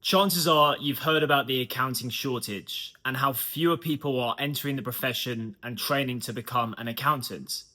Chances are you've heard about the accounting shortage and how fewer people are entering the profession and training to become an accountant.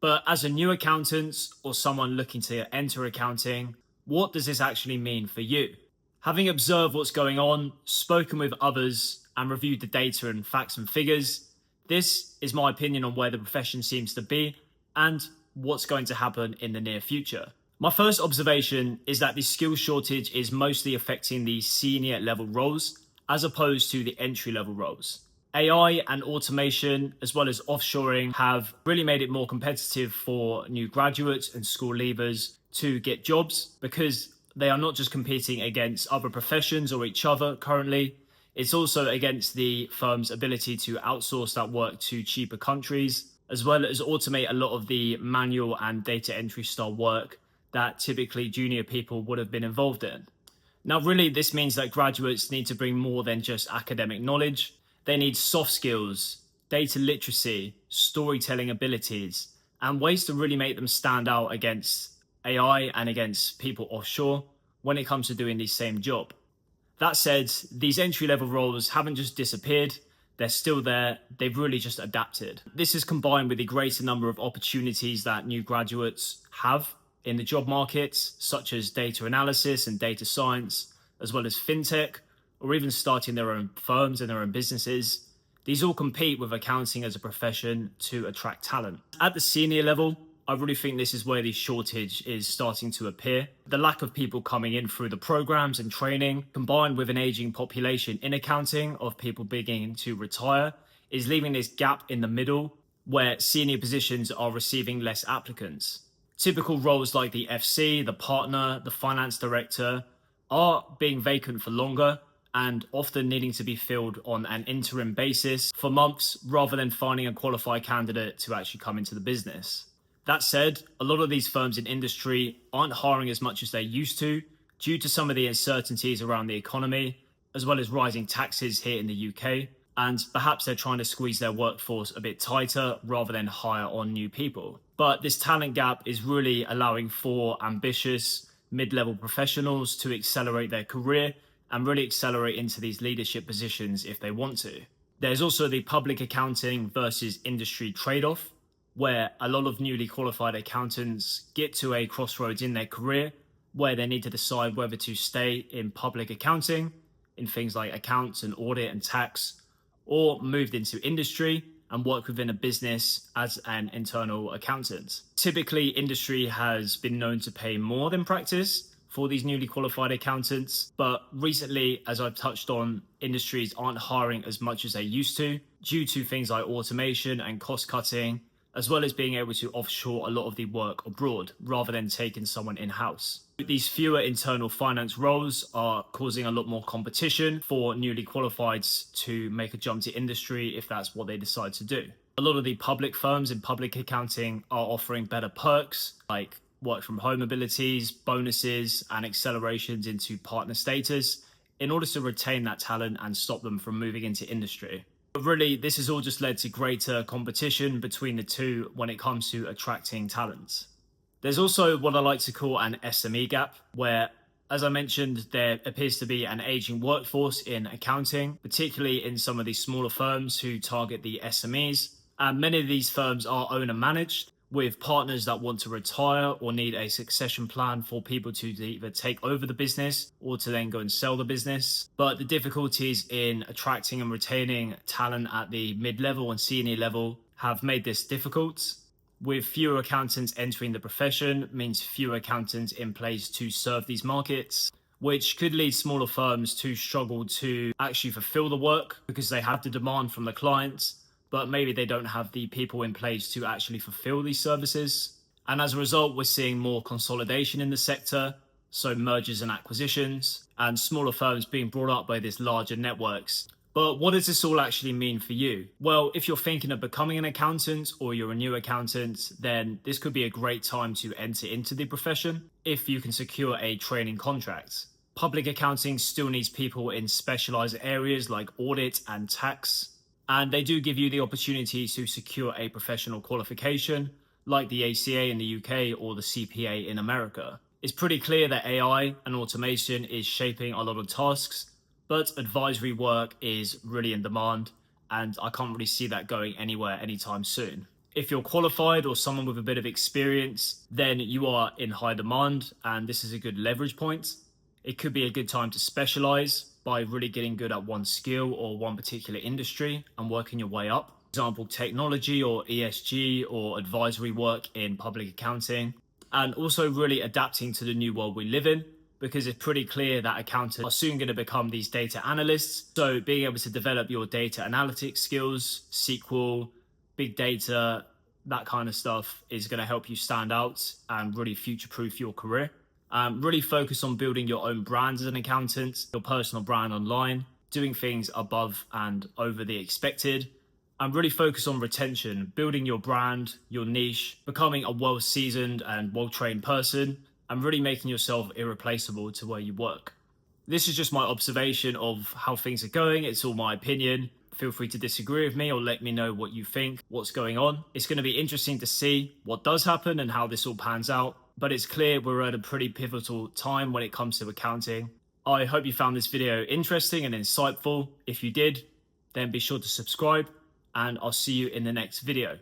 But as a new accountant or someone looking to enter accounting, what does this actually mean for you? Having observed what's going on, spoken with others, and reviewed the data and facts and figures, this is my opinion on where the profession seems to be and what's going to happen in the near future. My first observation is that the skill shortage is mostly affecting the senior level roles as opposed to the entry level roles. AI and automation, as well as offshoring, have really made it more competitive for new graduates and school leavers to get jobs because they are not just competing against other professions or each other currently. It's also against the firm's ability to outsource that work to cheaper countries, as well as automate a lot of the manual and data entry style work that typically junior people would have been involved in. Now, really, this means that graduates need to bring more than just academic knowledge. They need soft skills, data literacy, storytelling abilities, and ways to really make them stand out against AI and against people offshore when it comes to doing the same job. That said, these entry-level roles haven't just disappeared, they're still there, they've really just adapted. This is combined with the greater number of opportunities that new graduates have in the job markets, such as data analysis and data science, as well as fintech, or even starting their own firms and their own businesses. These all compete with accounting as a profession to attract talent. At the senior level, I really think this is where the shortage is starting to appear. The lack of people coming in through the programs and training, combined with an aging population in accounting of people beginning to retire, is leaving this gap in the middle where senior positions are receiving less applicants. Typical roles like the FC, the partner, the finance director are being vacant for longer and often needing to be filled on an interim basis for months rather than finding a qualified candidate to actually come into the business. That said, a lot of these firms in industry aren't hiring as much as they used to due to some of the uncertainties around the economy, as well as rising taxes here in the UK. And perhaps they're trying to squeeze their workforce a bit tighter rather than hire on new people. But this talent gap is really allowing for ambitious mid-level professionals to accelerate their career and really accelerate into these leadership positions if they want to. There's also the public accounting versus industry trade-off, where a lot of newly qualified accountants get to a crossroads in their career where they need to decide whether to stay in public accounting, in things like accounts and audit and tax, or moved into industry and work within a business as an internal accountant. Typically, industry has been known to pay more than practice for these newly qualified accountants, but recently, as I've touched on, industries aren't hiring as much as they used to due to things like automation and cost cutting, as well as being able to offshore a lot of the work abroad rather than taking someone in-house. These fewer internal finance roles are causing a lot more competition for newly qualifieds to make a jump to industry if that's what they decide to do. A lot of the public firms in public accounting are offering better perks like work from home abilities, bonuses, and accelerations into partner status in order to retain that talent and stop them from moving into industry. But really, this has all just led to greater competition between the two when it comes to attracting talents. There's also what I like to call an SME gap, where, as I mentioned, there appears to be an aging workforce in accounting, particularly in some of these smaller firms who target the SMEs. And many of these firms are owner managed, with partners that want to retire or need a succession plan for people to either take over the business or to then go and sell the business. But the difficulties in attracting and retaining talent at the mid-level and senior level have made this difficult. With fewer accountants entering the profession means fewer accountants in place to serve these markets, which could lead smaller firms to struggle to actually fulfill the work because they have the demand from the clients, but maybe they don't have the people in place to actually fulfill these services. And as a result, we're seeing more consolidation in the sector, so mergers and acquisitions, and smaller firms being brought up by these larger networks. But what does this all actually mean for you? Well, if you're thinking of becoming an accountant or you're a new accountant, then this could be a great time to enter into the profession if you can secure a training contract. Public accounting still needs people in specialized areas like audit and tax, and they do give you the opportunity to secure a professional qualification like the ACA in the UK or the CPA in America. It's pretty clear that AI and automation is shaping a lot of tasks, but advisory work is really in demand, and I can't really see that going anywhere anytime soon. If you're qualified or someone with a bit of experience, then you are in high demand, and this is a good leverage point. It could be a good time to specialize by really getting good at one skill or one particular industry and working your way up. For example, technology or ESG or advisory work in public accounting, and also really adapting to the new world we live in, because it's pretty clear that accountants are soon going to become these data analysts. So being able to develop your data analytics skills, SQL, big data, that kind of stuff is going to help you stand out and really future proof your career. Really focus on building your own brand as an accountant, your personal brand online, doing things above and over the expected, and really focus on retention, building your brand, your niche, becoming a well-seasoned and well-trained person, and really making yourself irreplaceable to where you work. This is just my observation of how things are going. It's all my opinion. Feel free to disagree with me or let me know what you think, what's going on. It's going to be interesting to see what does happen and how this all pans out. But it's clear we're at a pretty pivotal time when it comes to accounting. I hope you found this video interesting and insightful. If you did, then be sure to subscribe, and I'll see you in the next video.